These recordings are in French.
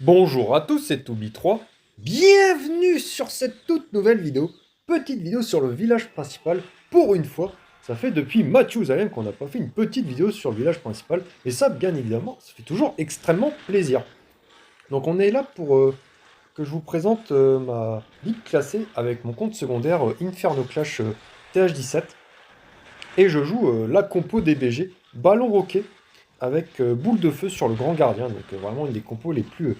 Bonjour à tous, c'est Toby3. Bienvenue sur cette toute nouvelle vidéo. Petite vidéo sur le village principal. Pour une fois, ça fait depuis Matthews qu'on n'a pas fait une petite vidéo sur le village principal. Et ça, bien évidemment, ça fait toujours extrêmement plaisir. Donc on est là pour que je vous présente ma ligue classée avec mon compte secondaire Inferno Clash TH17. Et je joue la compo DBG, ballon roquet, avec boule de feu sur le grand gardien. Donc vraiment une des compos les plus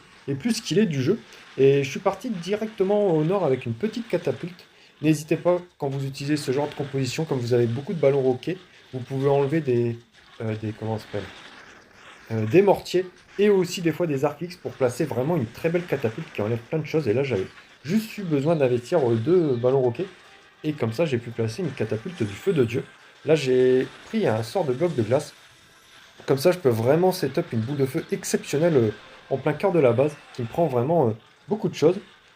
skillées du jeu. Et je suis parti directement au nord avec une petite catapulte. N'hésitez pas, quand vous utilisez ce genre de composition, comme vous avez beaucoup de ballons roquets, vous pouvez enlever comment ça s'appelle des mortiers et aussi des fois des arcs X pour placer vraiment une très belle catapulte qui enlève plein de choses. Et là, j'avais juste eu besoin d'investir deux ballons roquets. Et comme ça, j'ai pu placer une catapulte du feu de Dieu. Là, j'ai pris un sort de bloc de glace. Comme ça, je peux vraiment setup une boule de feu exceptionnelle en plein cœur de la base, qui me prend vraiment beaucoup de choses.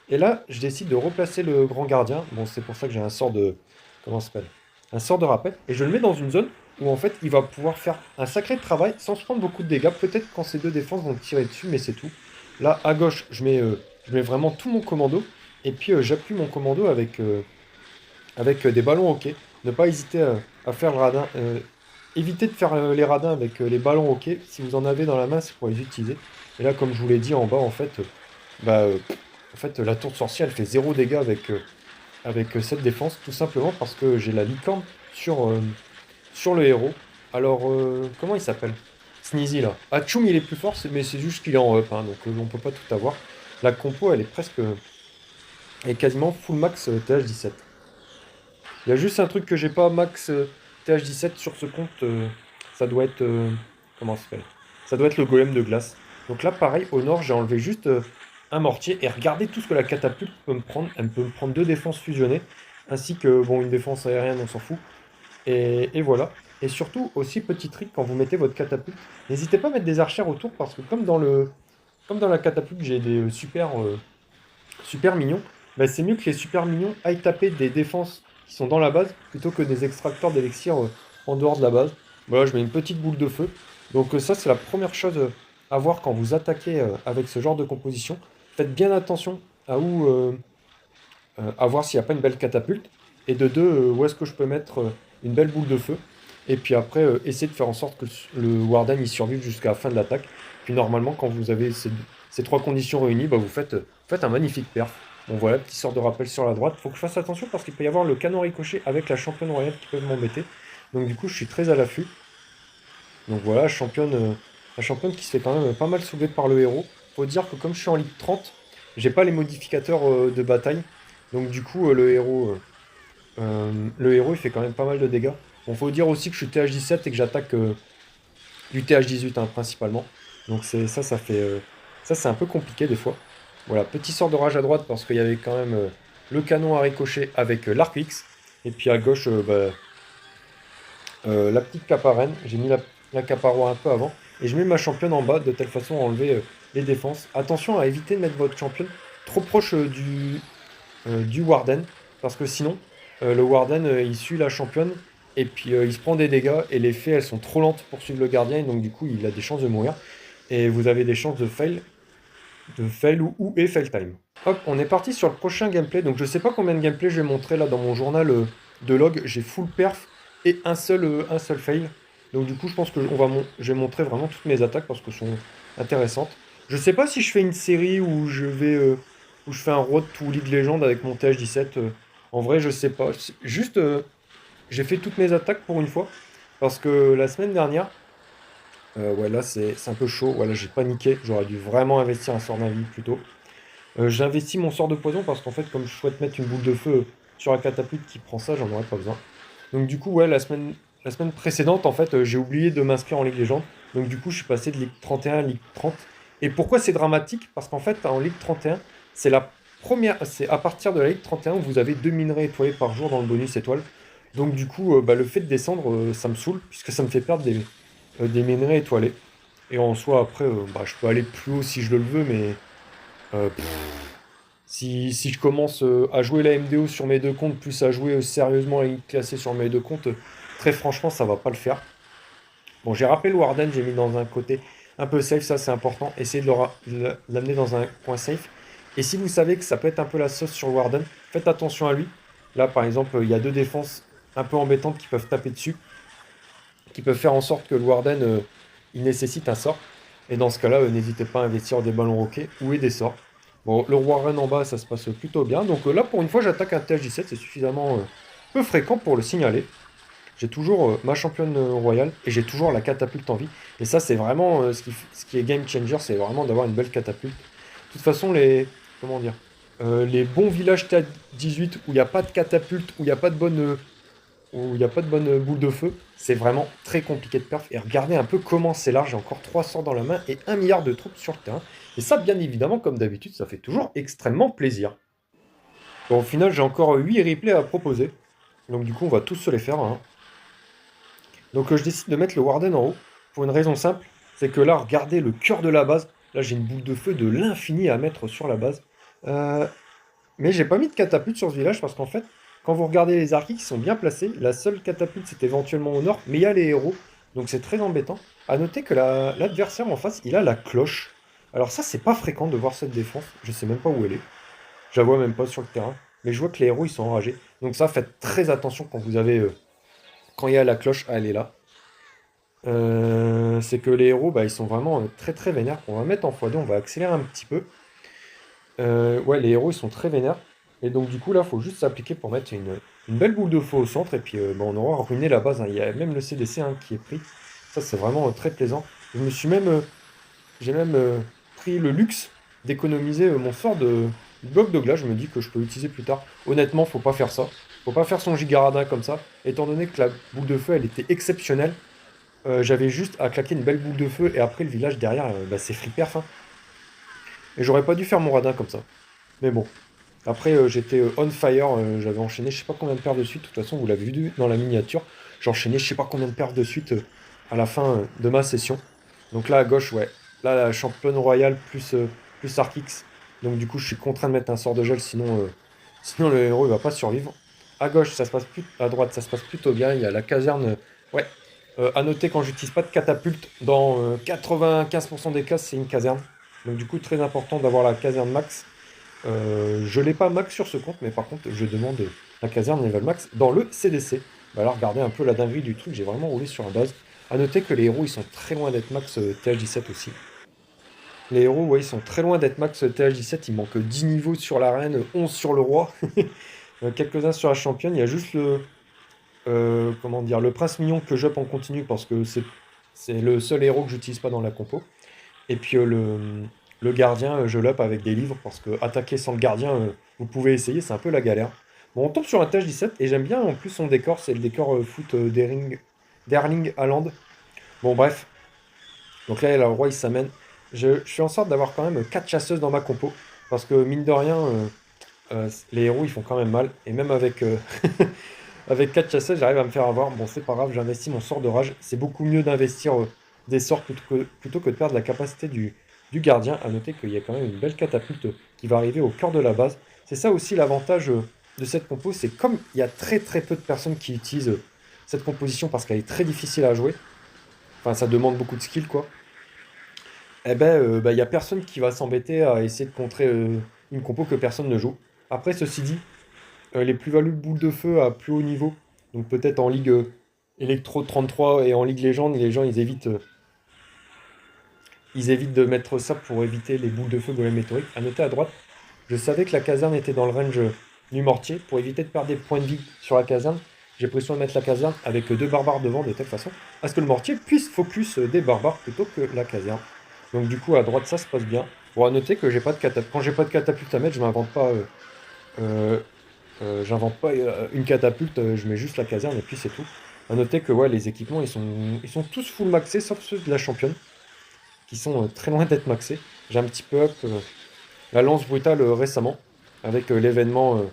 Et là, je décide de replacer le grand gardien. Bon, c'est pour ça que j'ai un sort de... Comment ça s'appelle? Un sort de rappel. Et je le mets dans une zone où, en fait, il va pouvoir faire un sacré travail sans se prendre beaucoup de dégâts. Peut-être quand ces deux défenses vont tirer dessus, mais c'est tout. Là, à gauche, je mets vraiment tout mon commando. Et puis, j'appuie mon commando avec des ballons hockey. Ne pas hésiter à faire le radin. Évitez de faire les radins avec les ballons hockey. Si vous en avez dans la main, c'est pour les utiliser. Et là, comme je vous l'ai dit en bas, bah, euh, en fait la tour de sorcier, elle fait zéro dégâts avec cette défense, tout simplement parce que j'ai la licorne sur le héros. Alors, comment il s'appelle? Sneezy là. Hachoum, il est plus fort, mais c'est juste qu'il est en up, hein, donc on peut pas tout avoir. La compo, elle est quasiment full max TH17. Il y a juste un truc que j'ai pas max TH17 sur ce compte. Ça doit être. Comment ça s'appelle? Ça doit être le golem de glace. Donc là, pareil, au nord, j'ai enlevé juste un mortier. Et regardez tout ce que la catapulte peut me prendre. Elle peut me prendre deux défenses fusionnées. Ainsi que, bon, une défense aérienne, on s'en fout. Et voilà. Et surtout, aussi, petit trick, quand vous mettez votre catapulte, n'hésitez pas à mettre des archères autour. Parce que comme dans la catapulte, j'ai des super mignons, bah, c'est mieux que les super mignons aillent taper des défenses qui sont dans la base plutôt que des extracteurs d'élixir en dehors de la base. Voilà, je mets une petite boule de feu. Donc ça, c'est la première chose à voir quand vous attaquez avec ce genre de composition. Faites bien attention à voir s'il n'y a pas une belle catapulte. Et de deux, où est-ce que je peux mettre une belle boule de feu. Et puis après, essayez de faire en sorte que le Warden il survive jusqu'à la fin de l'attaque. Puis normalement, quand vous avez ces trois conditions réunies, bah, faites un magnifique perf. Bon voilà, petit sort de rappel sur la droite. Faut que je fasse attention parce qu'il peut y avoir le canon ricochet avec la championne royale qui peuvent m'embêter. Donc du coup, je suis très à l'affût. Donc voilà, la championne qui se fait quand même pas mal soulever par le héros. Faut dire que comme je suis en Ligue 30, j'ai pas les modificateurs de bataille. Donc du coup, le héros, il fait quand même pas mal de dégâts. Bon, faut dire aussi que je suis TH17 et que j'attaque du TH18 hein, principalement. Donc ça c'est un peu compliqué des fois. Voilà, petit sort de rage à droite parce qu'il y avait quand même le canon à ricochet avec l'arc X. Et puis à gauche, la petite caparenne. J'ai mis la caparo un peu avant. Et je mets ma championne en bas de telle façon à enlever les défenses. Attention à éviter de mettre votre championne trop proche du Warden, parce que sinon, le Warden, il suit la championne, et puis il se prend des dégâts, et les fées, elles sont trop lentes pour suivre le gardien, et donc du coup, il a des chances de mourir, et vous avez des chances de fail et fail time. Hop, on est parti sur le prochain gameplay, donc je sais pas combien de gameplay je vais montrer là dans mon journal de log, j'ai full perf, et un seul fail, donc du coup, je pense que je vais montrer vraiment toutes mes attaques, parce qu'elles sont intéressantes. Je sais pas si je fais une série où je fais un road to League Legends avec mon TH17. En vrai, je sais pas. Juste, j'ai fait toutes mes attaques pour une fois. Parce que la semaine dernière, ouais, là, c'est un peu chaud. Voilà, j'ai paniqué. J'aurais dû vraiment investir un sort d'invie plus tôt. J'ai investi mon sort de poison parce qu'en fait, comme je souhaite mettre une boule de feu sur la catapulte qui prend ça, j'en aurais pas besoin. Donc, du coup, ouais, la semaine précédente, en fait, j'ai oublié de m'inscrire en Ligue Legends. Donc, du coup, je suis passé de Ligue 31 à Ligue 30. Et pourquoi c'est dramatique? Parce qu'en fait, en Ligue 31, c'est à partir de la Ligue 31 où vous avez 2 minerais étoilés par jour dans le bonus étoile. Donc, du coup, bah, le fait de descendre, ça me saoule, puisque ça me fait perdre des minerais étoilés. Et en soi, après, bah, je peux aller plus haut si je le veux, mais si je commence à jouer la MDO sur mes deux comptes, plus à jouer sérieusement la ligue classée sur mes deux comptes, très franchement, ça va pas le faire. Bon, j'ai rappelé le Warden, j'ai mis dans un côté un peu safe, ça c'est important. Essayez de l'amener dans un coin safe. Et si vous savez que ça peut être un peu la sauce sur le Warden, faites attention à lui. Là, par exemple, il y a deux défenses un peu embêtantes qui peuvent taper dessus, qui peuvent faire en sorte que le Warden, il nécessite un sort. Et dans ce cas-là, n'hésitez pas à investir des ballons roquets ou des sorts. Bon, le Warden en bas, ça se passe plutôt bien. Donc là, pour une fois, j'attaque un TH17. C'est suffisamment peu fréquent pour le signaler. J'ai toujours ma championne royale et j'ai toujours la catapulte en vie. Et ça, c'est vraiment ce qui est game changer, c'est vraiment d'avoir une belle catapulte. De toute façon, comment dire, les bons villages TH18 où il n'y a pas de catapulte, où il n'y a pas de bonne boule de feu, c'est vraiment très compliqué de perf. Et regardez un peu comment c'est large, j'ai encore 3 sorts dans la main et 1 milliard de troupes sur le terrain. Et ça, bien évidemment, comme d'habitude, ça fait toujours extrêmement plaisir. Bon, au final, j'ai encore 8 replays à proposer. Donc du coup, on va tous se les faire, hein. Donc je décide de mettre le Warden en haut, pour une raison simple, c'est que là, regardez le cœur de la base. Là, j'ai une boule de feu de l'infini à mettre sur la base. Euh, mais j'ai pas mis de catapulte sur ce village parce qu'en fait, quand vous regardez les archis qui sont bien placés, la seule catapulte c'est éventuellement au nord, mais il y a les héros, donc c'est très embêtant. À noter que l'adversaire en face, il a la cloche. Alors ça, c'est pas fréquent de voir cette défense, je sais même pas où elle est. Je la vois même pas sur le terrain, mais je vois que les héros ils sont enragés. Donc ça, faites très attention quand vous avez, quand il y a la cloche, elle est là. C'est que les héros, bah, ils sont vraiment très très vénères. On va mettre en x2, on va accélérer un petit peu. Ouais, les héros, ils sont très vénères. Et donc, du coup, là, il faut juste s'appliquer pour mettre une belle boule de feu au centre. Et puis, bah, on aura ruiné la base, hein. Il y a même le CDC hein, qui est pris. Ça, c'est vraiment très plaisant. Je me suis même, j'ai même pris le luxe d'économiser mon sort de bloc de glace. Je me dis que je peux l'utiliser plus tard. Honnêtement, faut pas faire ça. Faut pas faire son gigaradin comme ça. Étant donné que la boule de feu, elle était exceptionnelle. J'avais juste à claquer une belle boule de feu. Et après, le village derrière, bah, c'est free perf, hein. Et j'aurais pas dû faire mon radin comme ça. Mais bon. Après, j'étais on fire, j'avais enchaîné je sais pas combien de perfs de suite. De toute façon, vous l'avez vu dans la miniature. J'ai enchaîné je sais pas combien de perfs de suite à la fin de ma session. Donc là, à gauche, ouais. Là, la championne royale plus Arkix. Donc du coup, je suis contraint de mettre un sort de gel, sinon le héros il va pas survivre. À gauche, ça se passe plus, à droite, ça se passe plutôt bien. Il y a la caserne. Ouais. À noter, quand j'utilise pas de catapulte, dans 95% des cas, c'est une caserne. Donc du coup, très important d'avoir la caserne max. Je l'ai pas max sur ce compte, mais par contre, je demande la caserne level max dans le CDC. Bah alors, regardez un peu la dinguerie du truc, j'ai vraiment roulé sur la base. À noter que les héros, ils sont très loin d'être max TH17 aussi. Les héros, ouais, ils sont très loin d'être max TH17, il manque 10 niveaux sur l'arène, 11 sur le roi, quelques-uns sur la championne. Il y a juste comment dire, le prince mignon que j'up en continu parce que c'est le seul héros que j'utilise pas dans la compo. Et puis le gardien, je l'up avec des livres parce que attaquer sans le gardien, vous pouvez essayer, c'est un peu la galère. Bon, on tombe sur un TH17 et j'aime bien en plus son décor, c'est le décor foot d'Erling Haaland. Bon, bref. Donc là, le roi il s'amène. Je suis en sorte d'avoir quand même 4 chasseuses dans ma compo parce que mine de rien, les héros ils font quand même mal. Et même avec, avec 4 chasseuses, j'arrive à me faire avoir. Bon, c'est pas grave, j'investis mon sort de rage. C'est beaucoup mieux d'investir des sorts plutôt que de perdre la capacité du gardien. À noter qu'il y a quand même une belle catapulte qui va arriver au cœur de la base. C'est ça aussi l'avantage de cette compo, c'est comme il y a très très peu de personnes qui utilisent cette composition parce qu'elle est très difficile à jouer. Enfin, ça demande beaucoup de skill, quoi. Eh ben, bah, il n'y a personne qui va s'embêter à essayer de contrer une compo que personne ne joue. Après, ceci dit, les plus-values de boules de feu à plus haut niveau, donc peut-être en Ligue Electro 33 et en Ligue Légende, les gens ils évitent de mettre ça pour éviter les boules de feu golem météorique. À noter à droite, je savais que la caserne était dans le range du mortier. Pour éviter de perdre des points de vie sur la caserne, j'ai pris soin de mettre la caserne avec deux barbares devant de telle façon à ce que le mortier puisse focus des barbares plutôt que la caserne. Donc du coup à droite ça se passe bien. Bon, à noter que j'ai pas de catapulte. Quand j'ai pas de catapulte à mettre, je m'invente pas. Euh, j'invente pas une catapulte, je mets juste la caserne et puis c'est tout. À noter que ouais, les équipements ils sont tous full maxés sauf ceux de la championne qui sont très loin d'être maxés. J'ai un petit peu up la lance brutale récemment avec l'événement,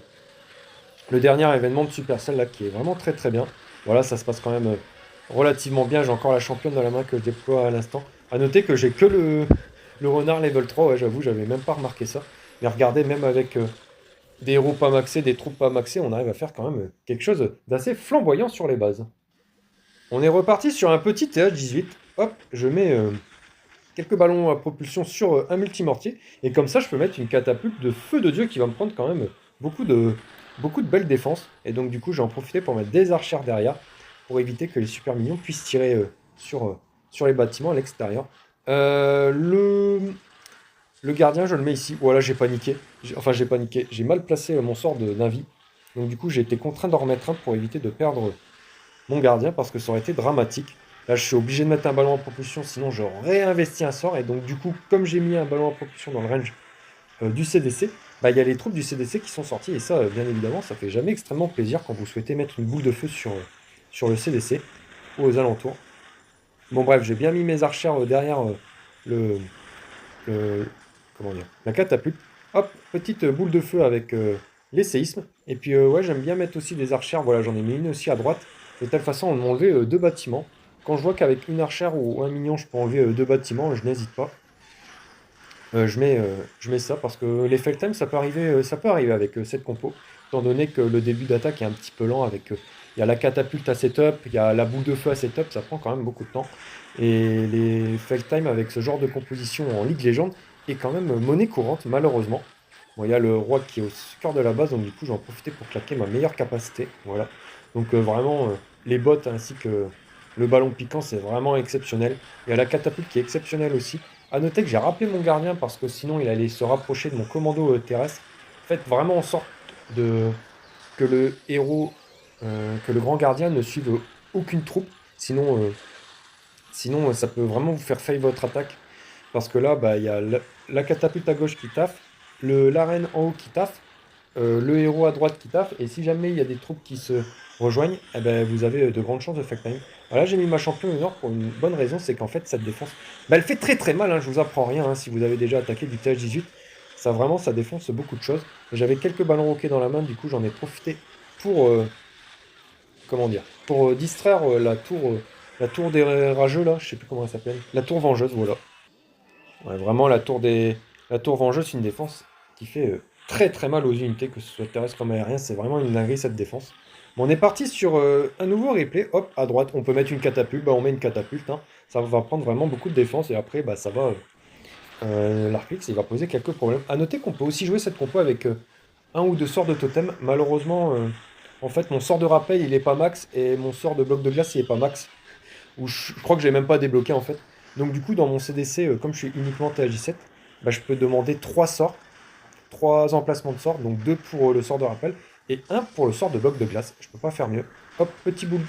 le dernier événement de Supercell là qui est vraiment très très bien. Voilà, ça se passe quand même relativement bien. J'ai encore la championne dans la main que je déploie à l'instant. À noter que j'ai que le renard level 3, ouais, j'avoue, j'avais même pas remarqué ça. Mais regardez, même avec des héros pas maxés, des troupes pas maxées, on arrive à faire quand même quelque chose d'assez flamboyant sur les bases. On est reparti sur un petit TH18. Hop, je mets quelques ballons à propulsion sur un multimortier. Et comme ça, je peux mettre une catapulte de feu de Dieu qui va me prendre quand même beaucoup de, beaucoup de belles défenses. Et donc du coup, j'ai en profité pour mettre des archères derrière pour éviter que les super mignons puissent tirer sur les bâtiments à l'extérieur. Le gardien, je le mets ici. Voilà, j'ai paniqué. Enfin, j'ai paniqué. J'ai mal placé mon sort d'invie. Donc du coup, j'ai été contraint d'en remettre un pour éviter de perdre mon gardien parce que ça aurait été dramatique. Là, je suis obligé de mettre un ballon à propulsion, sinon je réinvestis un sort. Et donc, du coup, comme j'ai mis un ballon à propulsion dans le range du CDC, bah, il y a les troupes du CDC qui sont sorties. Et ça, bien évidemment, ça fait jamais extrêmement plaisir quand vous souhaitez mettre une boule de feu sur le CDC ou aux alentours. Bon, bref, j'ai bien mis mes archères derrière le, le- comment dire, la catapulte. Hop, petite boule de feu avec les séismes. Et puis, ouais, j'aime bien mettre aussi des archères. Voilà, j'en ai mis une aussi à droite. De telle façon, on m'enlever deux bâtiments. Quand je vois qu'avec une archère ou un mignon, je peux enlever deux bâtiments, je n'hésite pas. Je mets ça parce que les Feltime, ça peut arriver avec cette compo. Étant donné que le début d'attaque est un petit peu lent avec. Il y a la catapulte à setup, il y a la boule de feu à setup, ça prend quand même beaucoup de temps. Et les Feltime avec ce genre de composition en Ligue Légende est quand même monnaie courante, malheureusement. Bon, il y a le roi qui est au cœur de la base, donc du coup, j'en profiter pour claquer ma meilleure capacité. Voilà. Donc, vraiment, les bottes ainsi que le ballon piquant, c'est vraiment exceptionnel. Il y a la catapulte qui est exceptionnelle aussi. À noter que j'ai rappelé mon gardien parce que sinon, il allait se rapprocher de mon commando terrestre. Faites vraiment en sorte de, que le héros, que le grand gardien ne suive aucune troupe. Sinon, ça peut vraiment vous faire fail votre attaque. Parce que là, bah, il y a la catapulte à gauche qui taffe, l'arène en haut qui taffe, le héros à droite qui taffe, et si jamais il y a des troupes qui se rejoignent, eh ben, vous avez de grandes chances de fact time. Alors là, j'ai mis ma champion au nord pour une bonne raison, c'est qu'en fait, cette défense, bah, elle fait très très mal, hein, je vous apprends rien, hein, si vous avez déjà attaqué du TH18, ça vraiment, ça défonce beaucoup de choses. J'avais quelques ballons roquets dans la main, du coup, j'en ai profité pour, comment dire, pour distraire la tour des rageux, là, je sais plus comment elle s'appelle, la tour vengeuse, voilà. Ouais, vraiment, la tour vengeuse, c'est une défense qui fait très très mal aux unités, que ce soit terrestre comme aérien. C'est vraiment une dinguerie cette défense. Bon, on est parti sur un nouveau replay. Hop, à droite, on peut mettre une catapulte. Bah, on met une catapulte, hein. Ça va prendre vraiment beaucoup de défense. Et après, bah, ça va. L'Arclix, il va poser quelques problèmes. À noter qu'on peut aussi jouer cette compo avec un ou deux sorts de totem. Malheureusement, en fait, mon sort de rappel, il est pas max. Et mon sort de bloc de glace, il est pas max. Ou je crois que je l'ai même pas débloqué en fait. Donc du coup, dans mon CDC, comme je suis uniquement TAJ7, bah, je peux demander 3 sorts, 3 emplacements de sorts, donc 2 pour le sort de rappel et un pour le sort de bloc de glace. Je peux pas faire mieux. Hop, petit boule,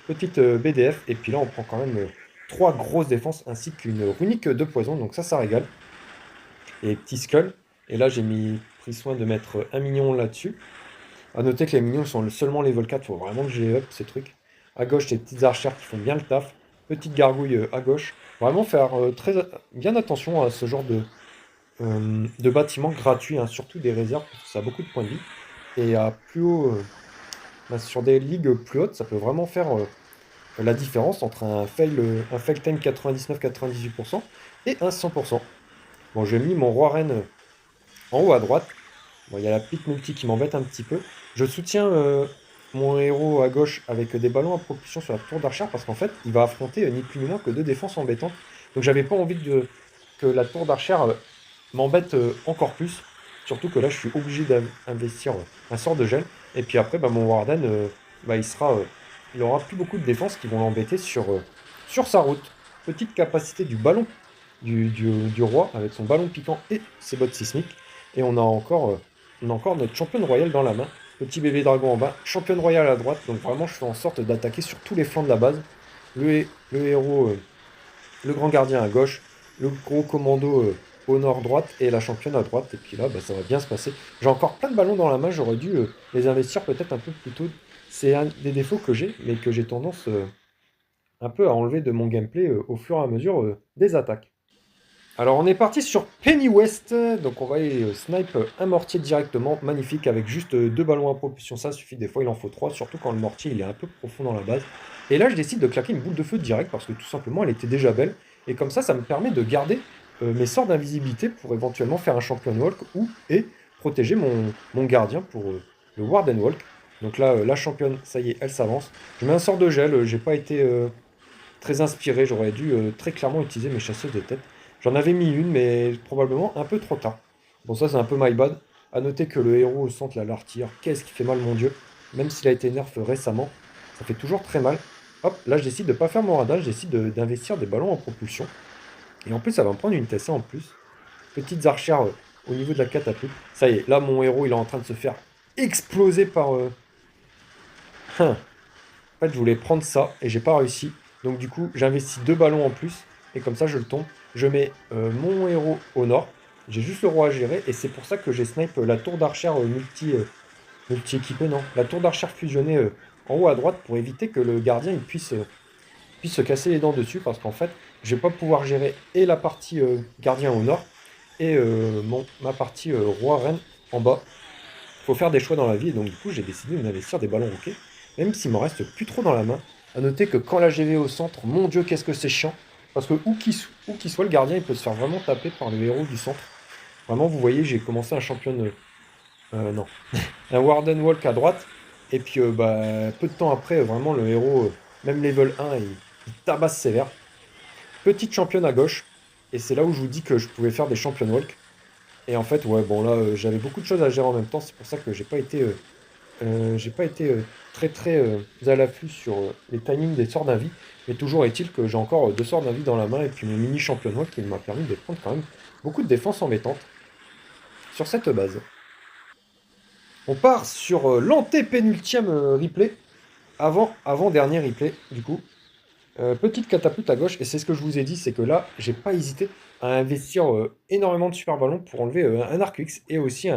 petite BDF, et puis là on prend quand même 3 grosses défenses ainsi qu'une runique de poison, donc ça régale. Et petit skull, et là pris soin de mettre un mignon là-dessus. A noter que les minions sont seulement level 4, faut vraiment que j'ai up ces trucs. À gauche, les petites archères qui font bien le taf. Petite gargouille à gauche. Vraiment faire bien attention à ce genre de bâtiments gratuits, hein, surtout des réserves, parce que ça a beaucoup de points de vie. Et à plus haut, sur des ligues plus hautes, ça peut vraiment faire la différence entre un fail time 99-98% et un 100%. Bon, j'ai mis mon roi reine en haut à droite. Bon, il y a la petite multi qui m'embête un petit peu. Je soutiens mon héros à gauche avec des ballons à propulsion sur la tour d'archère parce qu'en fait, il va affronter ni plus ni moins que deux défenses embêtantes. Donc j'avais pas envie que la tour d'archère m'embête encore plus. Surtout que là, je suis obligé d'investir un sort de gel. Et puis après, bah, mon Warden, bah, il aura plus beaucoup de défenses qui vont l'embêter sur sa route. Petite capacité du ballon du roi avec son ballon piquant et ses bottes sismiques. Et on a encore notre championne royale dans la main. Petit bébé dragon en bas, championne royale à droite. Donc vraiment, je fais en sorte d'attaquer sur tous les flancs de la base. Le héros, le grand gardien à gauche, le gros commando au nord-droite et la championne à droite. Et puis là, bah, ça va bien se passer. J'ai encore plein de ballons dans la main, j'aurais dû les investir peut-être un peu plus tôt. C'est un des défauts que j'ai, mais que j'ai tendance un peu à enlever de mon gameplay au fur et à mesure des attaques. Alors on est parti sur Penny West, donc on va aller snipe un mortier directement, magnifique, avec juste deux ballons à propulsion, ça suffit, des fois il en faut trois, surtout quand le mortier il est un peu profond dans la base. Et là je décide de claquer une boule de feu direct, parce que tout simplement elle était déjà belle, et comme ça me permet de garder mes sorts d'invisibilité pour éventuellement faire un champion walk, et protéger mon gardien pour le Warden Walk. Donc là la championne, ça y est, elle s'avance. Je mets un sort de gel, j'ai pas été très inspiré, j'aurais dû très clairement utiliser mes chasseuses de tête. J'en avais mis une, mais probablement un peu trop tard. Bon, ça, c'est un peu my bad. À noter que le héros au centre, là, l'artilleur, qu'est-ce qui fait mal, mon Dieu. Même s'il a été nerf récemment, ça fait toujours très mal. Hop, là, je décide de pas faire mon radar, je décide d'investir des ballons en propulsion. Et en plus, ça va me prendre une TC en plus. Petites archères au niveau de la catapulte. Ça y est, là, mon héros, il est en train de se faire exploser par... En fait, je voulais prendre ça et j'ai pas réussi. Donc du coup, j'investis 2 ballons en plus. Et comme ça, je le tombe. Je mets mon héros au nord. J'ai juste le roi à gérer. Et c'est pour ça que j'ai snipe la tour d'archère multi-équipée. Non, la tour d'archère fusionnée en haut à droite pour éviter que le gardien il puisse se casser les dents dessus. Parce qu'en fait, je vais pas pouvoir gérer et la partie gardien au nord et ma partie roi-reine en bas. Il faut faire des choix dans la vie. Et donc du coup, j'ai décidé d'investir des ballons hockey. Même s'il m'en reste plus trop dans la main. À noter que quand la GV est au centre, mon Dieu, qu'est-ce que c'est chiant. Parce que où qu'il soit, le gardien, il peut se faire vraiment taper par le héros du centre. Vraiment, vous voyez, j'ai commencé un champion... non. Un Warden Walk à droite. Et puis, peu de temps après, vraiment, le héros, même level 1, il tabasse sévère. Petite championne à gauche. Et c'est là où je vous dis que je pouvais faire des champion walk. Et en fait, ouais, bon, là, j'avais beaucoup de choses à gérer en même temps. C'est pour ça que j'ai pas été très très à l'affût sur les timings des sorts d'invie, mais toujours est-il que j'ai encore 2 sorts d'invie dans la main et puis mon mini championnat qui m'a permis de prendre quand même beaucoup de défense embêtante sur cette base. On part sur l'antépénultième replay, avant-dernier replay du coup. Petite catapulte à gauche, et c'est ce que je vous ai dit, c'est que là, j'ai pas hésité à investir énormément de super ballons pour enlever un Arc-X et aussi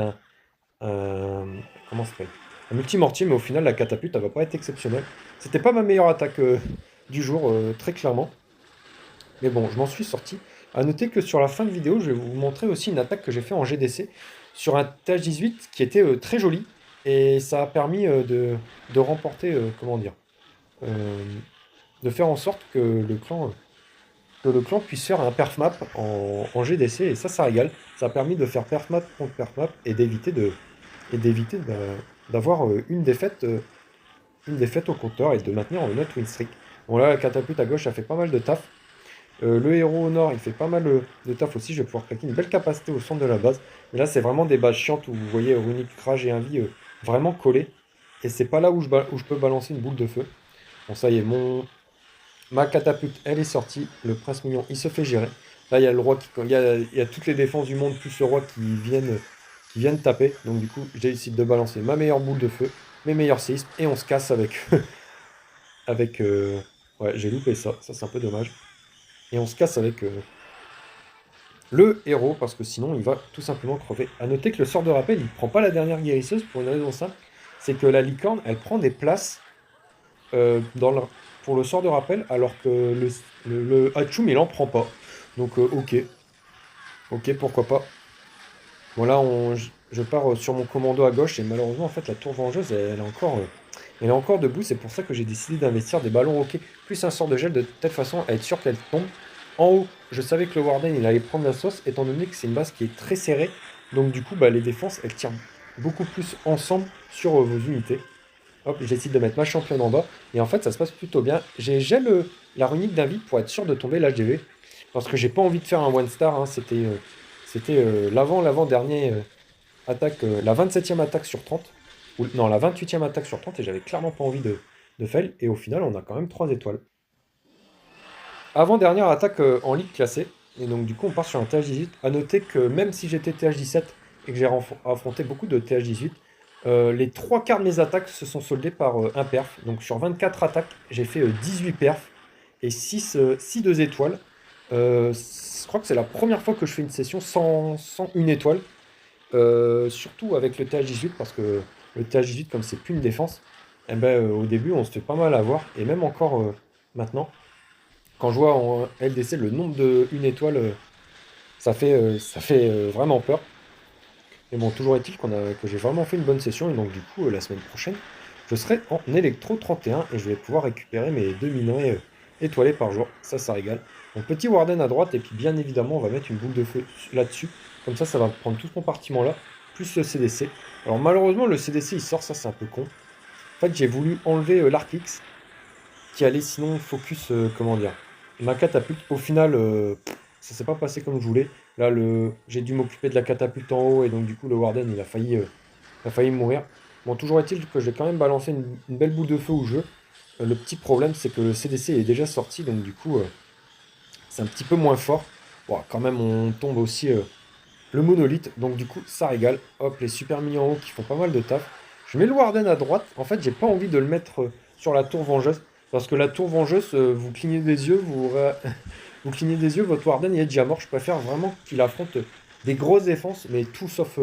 comment ça s'appelle? Un multi-mortier, mais au final, la catapulte, elle va pas être exceptionnelle. C'était pas ma meilleure attaque du jour, très clairement. Mais bon, je m'en suis sorti. À noter que sur la fin de vidéo, je vais vous montrer aussi une attaque que j'ai fait en GDC sur un TH18 qui était très joli. Et ça a permis de remporter, comment dire, euh, de faire en sorte que le clan puisse faire un perf map en GDC. Et ça régale. Ça a permis de faire perf map contre perf map et d'éviter d'avoir une défaite au compteur et de maintenir notre win streak. Bon là, la catapulte à gauche, a fait pas mal de taf. Le héros au nord, il fait pas mal de taf aussi. Je vais pouvoir claquer une belle capacité au centre de la base. Mais là, c'est vraiment des bases chiantes où vous voyez Runic, Rage et Envie vraiment collés. Et c'est pas là où je peux balancer une boule de feu. Bon, ça y est, ma catapulte, elle est sortie. Le prince mignon, il se fait gérer. Là, il y a le roi il y a toutes les défenses du monde, plus le roi qui viennent taper. Donc, du coup, j'ai décidé de balancer ma meilleure boule de feu, mes meilleurs séismes, et on se casse avec. Ouais, j'ai loupé ça. Ça, c'est un peu dommage. Et on se casse avec le héros, parce que sinon, il va tout simplement crever. À noter que le sort de rappel, il prend pas la dernière guérisseuse pour une raison simple. C'est que la licorne, elle prend des places pour le sort de rappel, alors que le Hachoum, il en prend pas. Donc, ok. Ok, pourquoi pas. Bon, là, je pars sur mon commando à gauche, et malheureusement, en fait, la tour vengeuse, elle est encore debout. C'est pour ça que j'ai décidé d'investir des ballons hockey, plus un sort de gel, de telle façon à être sûr qu'elle tombe. En haut, je savais que le Warden, il allait prendre la sauce, étant donné que c'est une base qui est très serrée. Donc, du coup, les défenses, elles tirent beaucoup plus ensemble sur vos unités. Hop, j'essaie de mettre ma championne en bas. Et en fait, ça se passe plutôt bien. J'ai gel la runique d'invite pour être sûr de tomber l'HDV. Parce que j'ai pas envie de faire un one star. Hein. C'était l'avant-dernier attaque, la 27e attaque sur 30. Ou, non, la 28e attaque sur 30. Et j'avais clairement pas envie de fail. Et au final, on a quand même 3 étoiles. Avant-dernière attaque en ligue classée. Et donc, du coup, on part sur un TH18. A noter que même si j'étais TH17 et que j'ai affronté beaucoup de TH18, les 3 quarts de mes attaques se sont soldées par un perf. Donc sur 24 attaques, j'ai fait 18 perfs et 6 2 étoiles. Je crois que c'est la première fois que je fais une session sans une étoile. Surtout avec le TH18, parce que le TH18, comme c'est plus une défense, eh ben, au début, on se fait pas mal avoir. Et même encore maintenant, quand je vois en LDC le nombre de une étoile, ça fait vraiment peur. Mais bon, toujours est-il que j'ai vraiment fait une bonne session. Et donc, du coup, la semaine prochaine, je serai en électro 31 et je vais pouvoir récupérer mes 2 minerais étoilés par jour. Ça régale. Donc, petit Warden à droite. Et puis, bien évidemment, on va mettre une boule de feu là-dessus. Comme ça va prendre tout ce compartiment-là, plus le CDC. Alors, malheureusement, le CDC, il sort. Ça, c'est un peu con. En fait, j'ai voulu enlever l'Arc-X qui allait sinon focus, comment dire, ma catapulte. Au final, ça s'est pas passé comme je voulais. Là, j'ai dû m'occuper de la catapulte en haut, et donc du coup, le Warden, il a failli mourir. Bon, toujours est-il que j'ai quand même balancé une belle boule de feu au jeu. Le petit problème, c'est que le CDC est déjà sorti, donc du coup, c'est un petit peu moins fort. Bon, quand même, on tombe aussi le monolithe, donc du coup, ça régale. Hop, les super mignons en haut qui font pas mal de taf. Je mets le Warden à droite. En fait, j'ai pas envie de le mettre sur la tour vengeuse, parce que la tour vengeuse, vous clignez des yeux, vous clignez des yeux, votre Warden il est déjà mort. Je préfère vraiment qu'il affronte des grosses défenses, mais tout sauf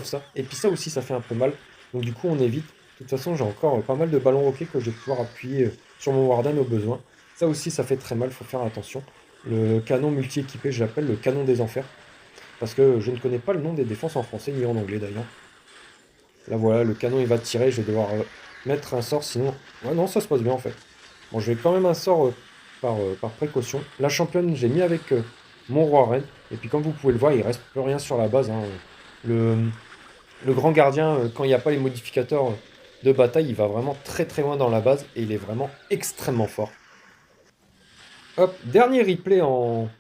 ça. Et puis ça aussi, ça fait un peu mal. Donc du coup, on évite. De toute façon, j'ai encore pas mal de ballons roquets que je vais pouvoir appuyer sur mon Warden au besoin. Ça aussi, ça fait très mal, faut faire attention. Le canon multi-équipé, je l'appelle le canon des enfers. Parce que je ne connais pas le nom des défenses en français ni en anglais d'ailleurs. Là voilà, le canon il va tirer, je vais devoir mettre un sort, sinon... Ouais non, ça se passe bien en fait. Bon, je vais quand même un sort par précaution. La championne, j'ai mis avec mon roi reine. Et puis comme vous pouvez le voir, il reste plus rien sur la base, hein. Le, le grand gardien, quand il n'y a pas les modificateurs de bataille, il va vraiment très très loin dans la base. Et il est vraiment extrêmement fort. Hop, dernier replay en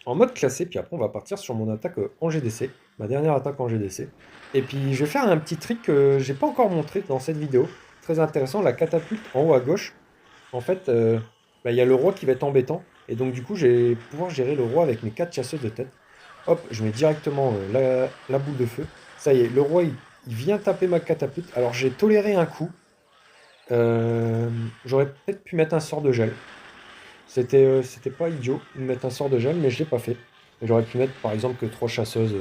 mode classé, puis après on va partir sur mon attaque en GDC, ma dernière attaque en GDC. Et puis je vais faire un petit trick que j'ai pas encore montré dans cette vidéo, très intéressant, la catapulte en haut à gauche. En fait, bah, il y a le roi qui va être embêtant, et donc du coup je vais pouvoir gérer le roi avec mes 4 chasseuses de tête. Hop, je mets directement la boule de feu. Ça y est, le roi il vient taper ma catapulte. Alors j'ai toléré un coup. Euh, J'aurais peut-être pu mettre un sort de gel. C'était pas idiot de mettre un sort de gel, mais je l'ai pas fait. Et j'aurais pu mettre par exemple que 3 chasseuses,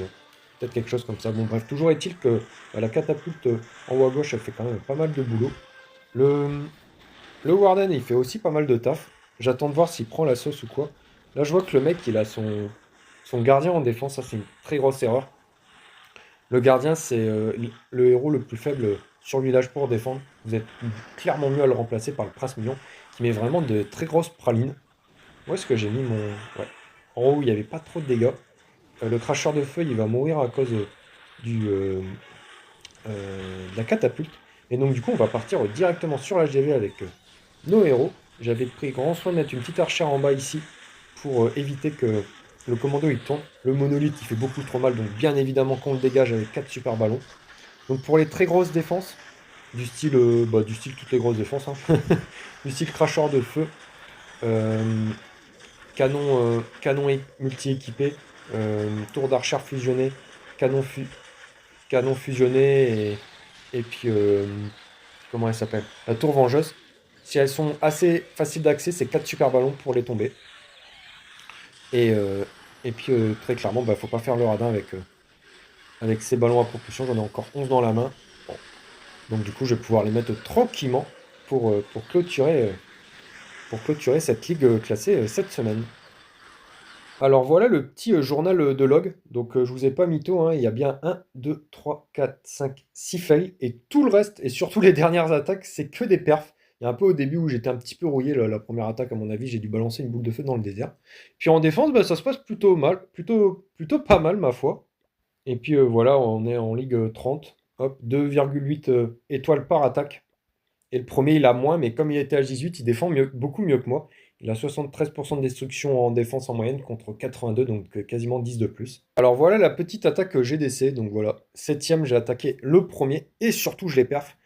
peut-être quelque chose comme ça. Bon bref, toujours est-il que la catapulte en haut à gauche, elle fait quand même pas mal de boulot. Le, le Warden, il fait aussi pas mal de taf. J'attends de voir s'il prend la sauce ou quoi. Là, je vois que le mec, il a son gardien en défense. Ça, c'est une très grosse erreur. Le gardien, c'est le héros le plus faible sur le village pour défendre. Vous êtes clairement mieux à le remplacer par le prince mignon, qui met vraiment de très grosses pralines. Où est-ce que j'ai mis mon... Ouais. En haut, il n'y avait pas trop de dégâts. Le cracheur de feu, il va mourir à cause de la catapulte. Et donc, du coup, on va partir directement sur la GV avec nos héros. J'avais pris grand soin de mettre une petite archère en bas ici pour éviter que le commando il tourne. Le monolithe, il fait beaucoup trop mal, donc bien évidemment qu'on le dégage avec 4 super ballons. Donc, pour les très grosses défenses, du style toutes les grosses défenses, hein, du style cracheur de feu, euh, canon multi-équipé, tour d'archère fusionné, canon, canon fusionné et puis comment elle s'appelle? La tour vengeuse. Si elles sont assez faciles d'accès, c'est 4 super ballons pour les tomber. Et, euh, et puis très clairement, bah, faut pas faire le radin avec ces ballons à propulsion. J'en ai encore 11 dans la main. Bon. Donc du coup, je vais pouvoir les mettre tranquillement pour clôturer cette ligue classée cette semaine. Alors voilà le petit journal de log. Donc je vous ai pas mytho, hein, il y a bien 1, 2, 3, 4, 5, 6 fails. Et tout le reste, et surtout les dernières attaques, c'est que des perfs. Il y a un peu au début où j'étais un petit peu rouillé, la première attaque, à mon avis, j'ai dû balancer une boule de feu dans le désert. Puis en défense, bah, ça se passe plutôt mal, plutôt pas mal, ma foi. Et puis voilà, on est en Ligue 30. Hop, 2,8 étoiles par attaque. Et le premier, il a moins, mais comme il était H18, il défend beaucoup mieux que moi. Il a 73% de destruction en défense en moyenne contre 82, donc quasiment 10 de plus. Alors voilà la petite attaque GDC. Donc voilà, 7ème, j'ai attaqué le premier et surtout je l'ai perf.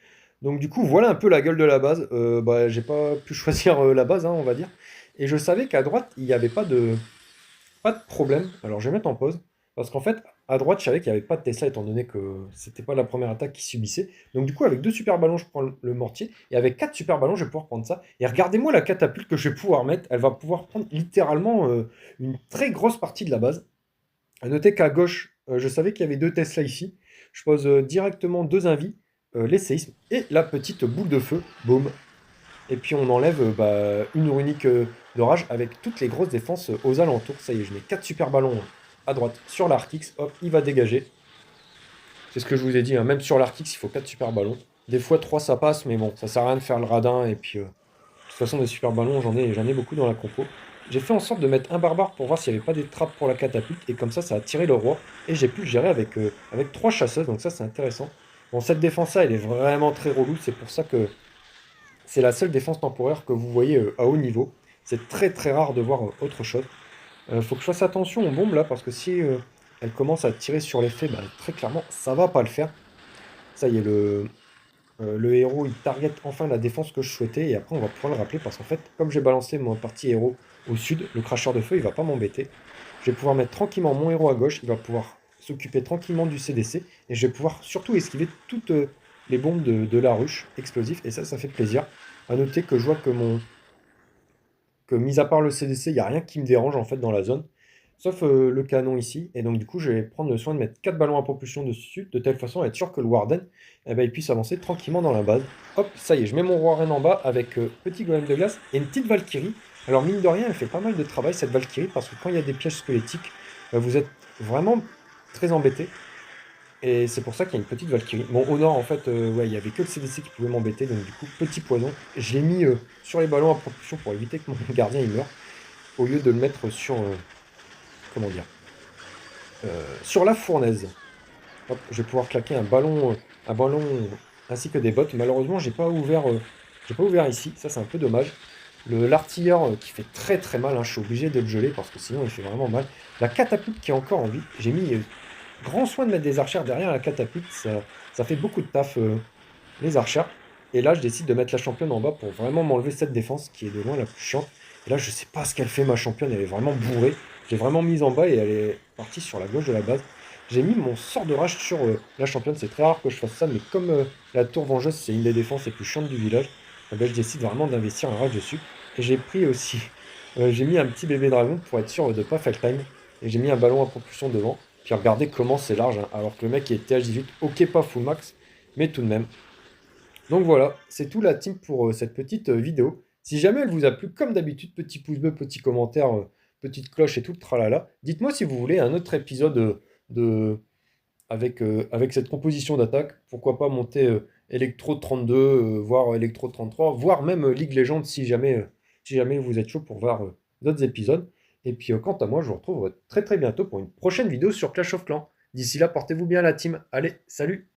Donc du coup, voilà un peu la gueule de la base. Bah, j'ai pas pu choisir la base, hein, on va dire. Et je savais qu'à droite, il n'y avait pas de problème. Alors je vais mettre en pause. Parce qu'en fait, à droite, je savais qu'il n'y avait pas de Tesla étant donné que c'était pas la première attaque qui subissait. Donc du coup, avec 2 super ballons, je prends le mortier. Et avec 4 super ballons, je vais pouvoir prendre ça. Et regardez-moi la catapulte que je vais pouvoir mettre. Elle va pouvoir prendre littéralement une très grosse partie de la base. À noter qu'à gauche, je savais qu'il y avait 2 Tesla ici. Je pose directement 2 invis, les séismes et la petite boule de feu. Boum. Et puis on enlève une runique d'orage avec toutes les grosses défenses aux alentours. Ça y est, je mets 4 super ballons à droite sur l'Arkix. Hop, il va dégager. C'est ce que je vous ai dit, hein, même sur l'Arkix, il faut 4 super ballons. Des fois 3 ça passe, mais bon, ça sert à rien de faire le radin. Et puis, de toute façon, des super ballons, j'en ai beaucoup dans la compo. J'ai fait en sorte de mettre un barbare pour voir s'il n'y avait pas des trappes pour la catapulte. Et comme ça a tiré le roi. Et j'ai pu le gérer avec 3 chasseuses. Donc ça, c'est intéressant. Bon, cette défense-là, elle est vraiment très relou. C'est pour ça que c'est la seule défense temporaire que vous voyez à haut niveau. C'est très très rare de voir autre chose. Faut que je fasse attention aux bombes là, parce que si elles commencent à tirer sur l'effet, bah, très clairement, ça va pas le faire. Ça y est, le héros, il target enfin la défense que je souhaitais, et après on va pouvoir le rappeler, parce qu'en fait, comme j'ai balancé mon parti héros au sud, le cracheur de feu, il va pas m'embêter. Je vais pouvoir mettre tranquillement mon héros à gauche, il va pouvoir s'occuper tranquillement du CDC, et je vais pouvoir surtout esquiver toutes les bombes de la ruche explosif, et ça fait plaisir. À noter que je vois que mis à part le CDC, il n'y a rien qui me dérange en fait dans la zone, sauf le canon ici. Et donc du coup, je vais prendre le soin de mettre 4 ballons à propulsion dessus, de telle façon à être sûr que le Warden, eh ben, il puisse avancer tranquillement dans la base. Hop, ça y est, je mets mon Warden en bas avec petit golem de glace et une petite Valkyrie. Alors mine de rien, elle fait pas mal de travail cette Valkyrie, parce que quand il y a des pièges squelettiques, vous êtes vraiment très embêté. Et c'est pour ça qu'il y a une petite Valkyrie. Bon, au nord, en fait, ouais, il n'y avait que le CDC qui pouvait m'embêter, donc du coup, petit poison. Je l'ai mis sur les ballons à propulsion pour éviter que mon gardien il meure, au lieu de le mettre sur, comment dire, sur la fournaise. Hop, je vais pouvoir claquer un ballon ainsi que des bottes. Malheureusement, j'ai pas ouvert ici, ça c'est un peu dommage. L'artilleur qui fait très très mal, hein, je suis obligé de le geler parce que sinon il fait vraiment mal. La catapulte qui est encore en vie, j'ai mis grand soin de mettre des archères derrière la catapulte, ça fait beaucoup de taf les archères. Et là je décide de mettre la championne en bas pour vraiment m'enlever cette défense qui est de loin la plus chiante. Et là je sais pas ce qu'elle fait ma championne, elle est vraiment bourrée. Je l'ai vraiment mise en bas et elle est partie sur la gauche de la base. J'ai mis mon sort de rage sur la championne, c'est très rare que je fasse ça, mais comme la tour vengeuse c'est une des défenses les plus chiantes du village, eh ben, je décide vraiment d'investir un rage dessus. Et j'ai pris aussi, j'ai mis un petit bébé dragon pour être sûr de ne pas faire time. Et j'ai mis un ballon à propulsion devant. Puis regardez comment c'est large, hein, alors que le mec est TH18, ok pas full max, mais tout de même. Donc voilà, c'est tout la team pour cette petite vidéo. Si jamais elle vous a plu, comme d'habitude, petit pouce bleu, petit commentaire, petite cloche et tout le tralala. Dites-moi si vous voulez un autre épisode avec cette composition d'attaque. Pourquoi pas monter Electro 32, voire Electro 33, voire même League Legends si jamais vous êtes chaud pour voir d'autres épisodes. Et puis quant à moi, je vous retrouve très très bientôt pour une prochaine vidéo sur Clash of Clans. D'ici là, portez-vous bien la team. Allez, salut!